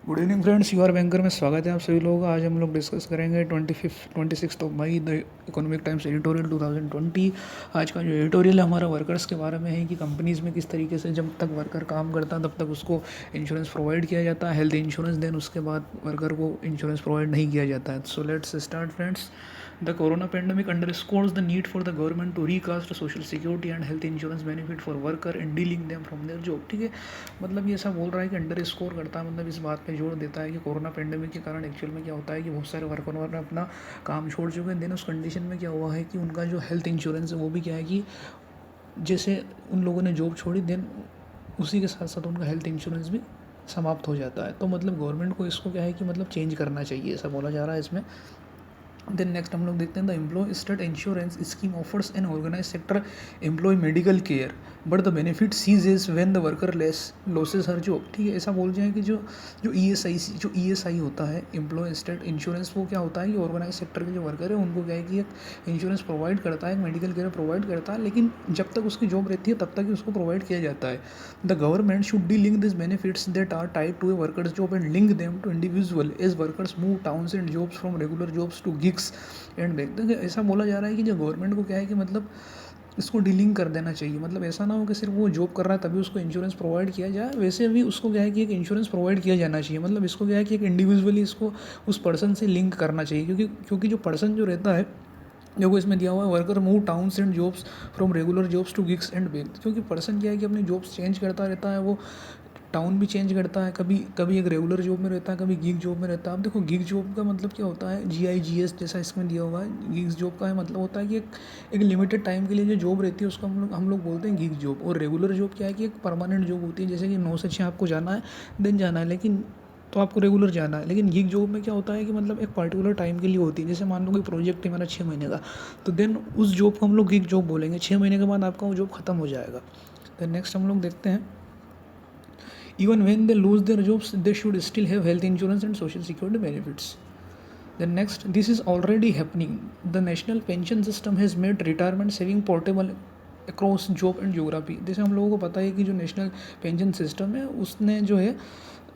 Good evening friends, you are banker में स्वागत है आप सभी लोगों का। आज हम लोग डिस्कस करेंगे 26 मई द इकोनॉमिक टाइम्स एडिटोरियल 2020। आज का जो एडिटोरियल है हमारा वर्कर्स के बारे में है कि कंपनीज़ में किस तरीके से जब तक वर्कर काम करता है तब तक उसको इंश्योरेंस प्रोवाइड किया जाता है, हेल्थ इंश्योरेंस। देन उसके बाद वर्कर को इंश्योरेंस प्रोवाइड नहीं किया जाता है। So let's start friends. The corona pandemic underscores the need for the government to recast social security and health insurance benefit for worker and dealing them from their job। ठीक है, मतलब ये ऐसा बोल रहा है कि अंडर स्कोर करता है, मतलब इस बात पे जोर देता है कि कोरोना पेंडेमिक के कारण एक्चुअल में क्या होता है कि बहुत सारे वर्करों ने अपना काम छोड़ चुके हैं। देन उस कंडीशन में क्या हुआ है कि उनका जो हेल्थ इंश्योरेंस है वो भी क्या है कि जैसे उन लोगों ने जॉब छोड़ी देन उसी के साथ साथ उनका हेल्थ इंश्योरेंस भी समाप्त हो जाता है। तो मतलब गवर्नमेंट को इसको क्या है कि मतलब चेंज करना चाहिए, ऐसा बोला जा रहा है इसमें। देन नेक्स्ट हम लोग देखते हैं the employ state insurance scheme offers an organise sector employ medical care but the benefit ceases when the worker loses her job. ठीक है, ऐसा बोल जाए कि जो ईएसआई होता है एम्प्लॉय स्टेट इंश्योरेंस, वो क्या होता है कि ऑर्गेनाइज सेक्टर के जो वर्कर है उनको क्या है कि एक इंश्योरेंस प्रोवाइड करता है, एक मेडिकल केयर प्रोवाइड करता है, लेकिन जब तक उसकी जॉब रहती है तब तक ही उसको प्रोवाइड किया जाता है। The government should delink this benefits that are tied to a workers job and link them to individual as workers move towns and jobs from regular jobs to gigs and back. तो ऐसा बोला जा रहा है कि जो government को क्या है कि मतलब इसको डीलिंग कर देना चाहिए। मतलब ऐसा ना हो कि सिर्फ वो जॉब कर रहा है तभी उसको इंश्योरेंस प्रोवाइड किया जाए, वैसे भी उसको क्या है कि एक इंश्योरेंस प्रोवाइड किया जाना चाहिए। मतलब इसको क्या है कि एक इंडिविजुअली इसको उस पर्सन से लिंक करना चाहिए, क्योंकि जो पर्सन जो रहता है, देखो इसमें दिया हुआ है worker move towns and jobs from regular jobs to gigs and back. क्योंकि पर्सन क्या है कि अपनी जॉब्स चेंज करता रहता है, वो टाउन भी चेंज करता है, कभी कभी एक रेगुलर जॉब में रहता है, कभी गिग जॉब में रहता है। अब देखो गिग जॉब का मतलब क्या होता है, GIGS जैसा इसमें दिया हुआ है। गिग जॉब का मतलब होता है कि एक लिमिटेड टाइम के लिए जो जॉब रहती है उसको हम लोग बोलते हैं गिग जॉब। और रेगुलर जॉब क्या है कि एक परमानेंट जॉब होती है, जैसे कि 9 से 6 आपको जाना है, देन जाना है, लेकिन तो आपको रेगुलर जाना है। लेकिन गिग जॉब में क्या होता है कि मतलब एक पर्टिकुलर टाइम के लिए होती है। जैसे मान लो कोई प्रोजेक्ट है मेरा 6 महीने का, तो देन उस जॉब को हम लोग गिग जॉब बोलेंगे। 6 महीने के बाद आपका वो जॉब खत्म हो जाएगा। देन नेक्स्ट हम लोग देखते हैं, even when they lose their jobs they should still have health insurance and social security benefits। Then next, this is already happening. The national pension system has made retirement saving portable across job and geography. जैसे हम लोगों को पता है कि जो national pension system है उसने जो है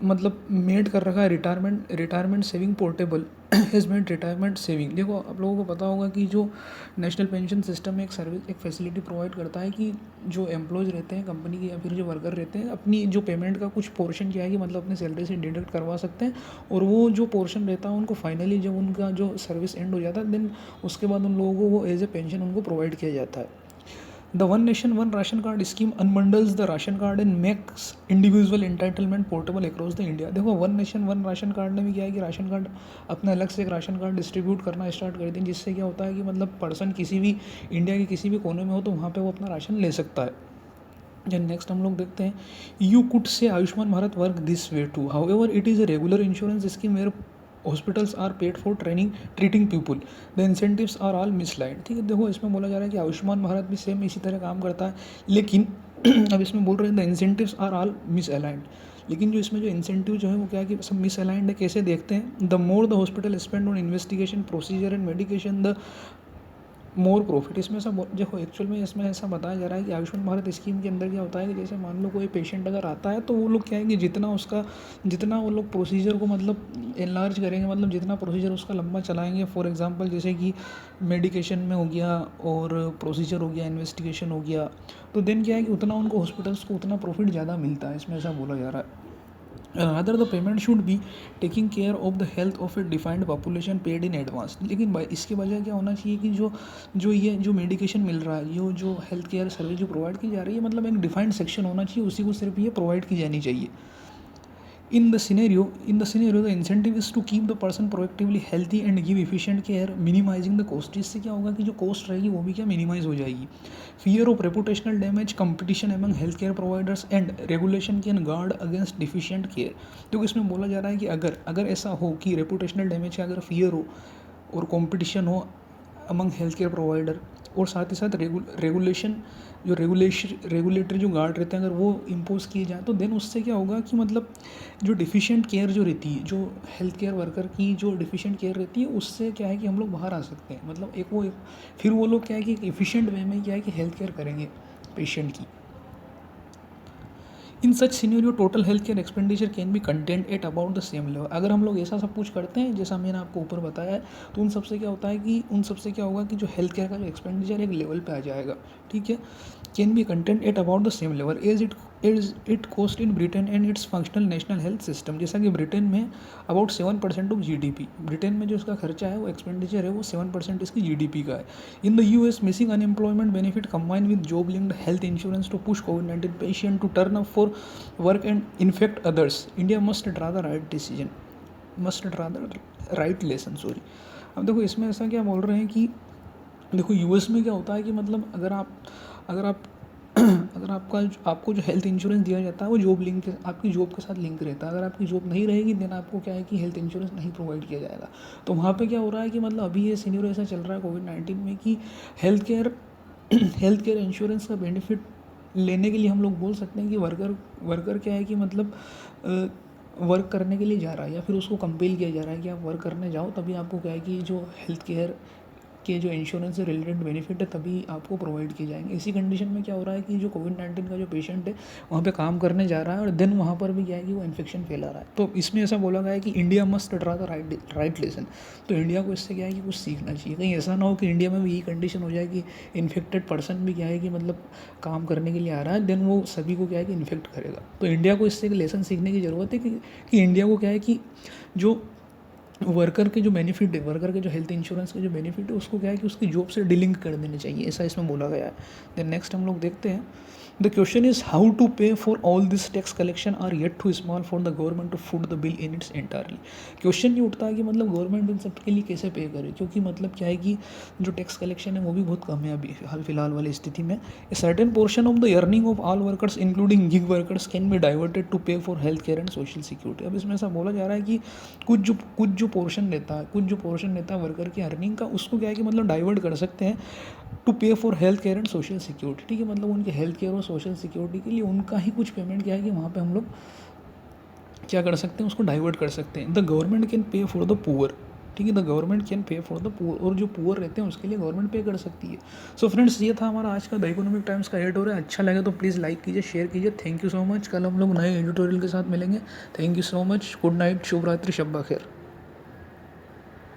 मतलब मेड कर रखा है retirement saving portable has made retirement saving. देखो आप लोगों को पता होगा कि जो नेशनल पेंशन सिस्टम में एक सर्विस, एक फैसिलिटी प्रोवाइड करता है कि जो एम्प्लॉयज़ रहते हैं कंपनी के या फिर जो वर्कर रहते हैं, अपनी जो पेमेंट का कुछ पोर्शन क्या है कि मतलब अपनी सैलरी से डिडक्ट करवा सकते हैं। और वो जो पोर्शन रहता है उनको फाइनली जब उनका जो सर्विस एंड हो जाता है देन उसके बाद उन लोगों को वो एज ए पेंशन उनको प्रोवाइड किया जाता है। The One Nation One Ration Card scheme unbundles the ration card and makes individual entitlement portable across the India। देखो one nation one ration card ने भी क्या है कि राशन कार्ड अपना अलग से एक राशन कार्ड डिस्ट्रीब्यूट करना स्टार्ट कर दी, जिससे क्या होता है कि मतलब पर्सन किसी भी इंडिया के किसी भी कोने में हो तो वहाँ पे वो अपना राशन ले सकता है। देन नेक्स्ट हम लोग देखते हैं, you could say Ayushman Bharat work this way too, however it is a regular insurance scheme where hospitals are paid for treating people, the incentives are all mislaid. ठीक है, देखो इसमें बोला जा रहा है कि आयुष्मान भारत भी सेम इसी तरह काम करता है, लेकिन अब इसमें बोल रहे हैं the incentives are all misaligned. लेकिन जो इसमें जो इंसेंटिव जो है वो क्या है कि सब मिस अलाइंड है। कैसे देखते हैं, the more the hospital spend on investigation procedure and medication the more profit. इसमें ऐसा देखो एक्चुअल में इसमें ऐसा बताया जा रहा है कि आयुष्मान भारत स्कीम के अंदर क्या होता है कि जैसे मान लो कोई पेशेंट अगर आता है तो वो लोग क्या है कि जितना वो लोग प्रोसीजर को मतलब एनलार्ज करेंगे, मतलब जितना प्रोसीजर उसका लंबा चलाएंगे। फॉर एग्जांपल जैसे कि मेडिकेशन में हो गया और प्रोसीजर हो गया, इन्वेस्टिगेशन हो गया, तो देन क्या है कि उतना उनको हॉस्पिटल्स को उतना प्रॉफिट ज़्यादा मिलता है। इसमें ऐसा बोला जा रहा है। rather the payment should be taking care of the health of a defined population paid in advance। लेकिन इसके बजाय क्या होना चाहिए कि जो मेडिकेशन मिल रहा है, जो हेल्थ केयर सर्विस जो प्रोवाइड की जा रही है, मतलब एक डिफाइंड सेक्शन होना चाहिए, उसी को सिर्फ ये प्रोवाइड की जानी चाहिए। In the scenario, the incentive is to keep the person proactively healthy and give efficient care, minimizing the cost। इससे क्या होगा कि जो कॉस्ट रहेगी वो भी क्या मिनिमाइज हो जाएगी। Fear of reputational damage, competition among healthcare providers and regulation can guard against deficient care। तो इसमें बोला जा रहा है कि अगर ऐसा हो कि रेपुटेशनल डैमेज का अगर फियर हो और कंपटीशन हो अमंग हेल्थ केयर प्रोवाइडर, और साथ ही साथ रेगुलेटरी जो गार्ड रहते हैं अगर वो इम्पोज किए जाएँ, तो देन उससे क्या होगा कि मतलब जो डिफिशिएंट केयर जो रहती है, जो हेल्थ केयर वर्कर की जो डिफिशिएंट केयर रहती है, उससे क्या है कि हम लोग बाहर आ सकते हैं। मतलब फिर वो लोग क्या है कि एक एफिशिएंट वे में क्या है कि हेल्थ केयर करेंगे पेशेंट की। In such scenario total health care expenditure can be contained at about the same level. अगर हम लोग ऐसा सब कुछ करते हैं जैसा मैंने आपको ऊपर बताया है, तो उन सबसे क्या होता है कि उन सबसे क्या होगा कि जो हेल्थ केयर का जो एक्सपेंडिचर एक लेवल पे आ जाएगा, ठीक है। Can be contained at about the same level it cost in Britain and it's functional national health system. जैसा कि ब्रिटेन में अबाउट 7% ऑफ जीडीपी, ब्रिटेन में जो इसका खर्चा है वो एक्सपेंडिचर है वो 7% इसकी जीडीपी का है। In the US missing unemployment benefit combine with job linked health insurance to push कोविड-19 patient to turn up for work and infect others. India must draw the right decision, must draw the right lesson, sorry. अब देखो इसमें ऐसा क्या बोल रहे हैं कि देखो यूएस में क्या होता है कि मतलब अगर आप अगर आपको जो हेल्थ इंश्योरेंस दिया जाता है वो जॉब लिंक के आपकी जॉब के साथ लिंक रहता है। अगर आपकी जॉब नहीं रहेगी देन आपको क्या है कि हेल्थ इंश्योरेंस नहीं प्रोवाइड किया जाएगा। तो वहाँ पे क्या हो रहा है कि मतलब अभी ये सीनियर ऐसा चल रहा है कोविड-19 में कि हेल्थ केयर इंश्योरेंस का बेनिफिट लेने के लिए हम लोग बोल सकते हैं कि वर्कर क्या है कि मतलब वर्क करने के लिए जा रहा है या फिर उसको कंपेल किया जा रहा है कि आप वर्क करने जाओ, तभी आपको क्या है कि जो हेल्थ केयर के जो इंश्योरेंस से रिलेटेड बेनिफिट है तभी आपको प्रोवाइड किए जाएंगे। इसी कंडीशन में क्या हो रहा है कि जो कोविड-19 का जो पेशेंट है वहाँ पे काम करने जा रहा है और देन वहाँ पर भी क्या है कि वो इन्फेक्शन फैला रहा है। तो इसमें ऐसा बोला गया है कि India must draw the right lesson. तो इंडिया को इससे क्या है कि कुछ सीखना चाहिए। कहीं ऐसा ना हो कि इंडिया में भी यही कंडीशन हो जाए कि इन्फेक्टेड पर्सन भी क्या है कि मतलब काम करने के लिए आ रहा है देन वो सभी को क्या है कि इन्फेक्ट करेगा। तो इंडिया को इससे एक लेसन सीखने की ज़रूरत है कि इंडिया को क्या है कि जो वर्कर के जो बेनिफिट है, वर्कर के जो हेल्थ इंश्योरेंस के जो बेनिफिट है उसको क्या है कि उसकी जॉब से डिलिंक कर देने चाहिए, ऐसा इसमें बोला गया है। देन नेक्स्ट हम लोग देखते हैं the question is how to pay for all this tax collection are yet too small for the government to foot the bill in its entirely. Question नहीं उठता है कि मतलब गवर्नमेंट इन सबके लिए कैसे पे करे, क्योंकि मतलब क्या है कि जो टैक्स कलेक्शन है वो भी बहुत कम है अभी हाल फिलहाल वाली स्थिति में। A certain portion of the earning of all workers including gig workers can be diverted to pay for health care and social security. अब इसमें ऐसा बोला जा रहा है कि कुछ जो पोर्शन रहता है वर्कर की अर्निंग का, उसको क्या है कि मतलब डाइवर्ट कर सकते हैं to pay for health care and social security, ठीक है। मतलब उनके हेल्थ केयर और सोशल सिक्योरिटी के लिए उनका ही कुछ पेमेंट क्या है कि वहाँ पे हम लोग क्या कर सकते हैं, उसको डाइवर्ट कर सकते हैं। The government can pay for the poor, ठीक है, the government can pay for the poor, और जो पुअर रहते हैं उसके लिए गवर्नमेंट पे कर सकती है। सो फ्रेंड्स, ये था हमारा आज का द इकोनॉमिक टाइम्स का एडिटोरियल। अच्छा लगे तो प्लीज़ लाइक कीजिए, शेयर कीजिए। Thank you so much. कल हम लोग नए एडिटोरियल के साथ मिलेंगे। Thank you so much. Good night, शुभ रात्रि, शब्बा खैर।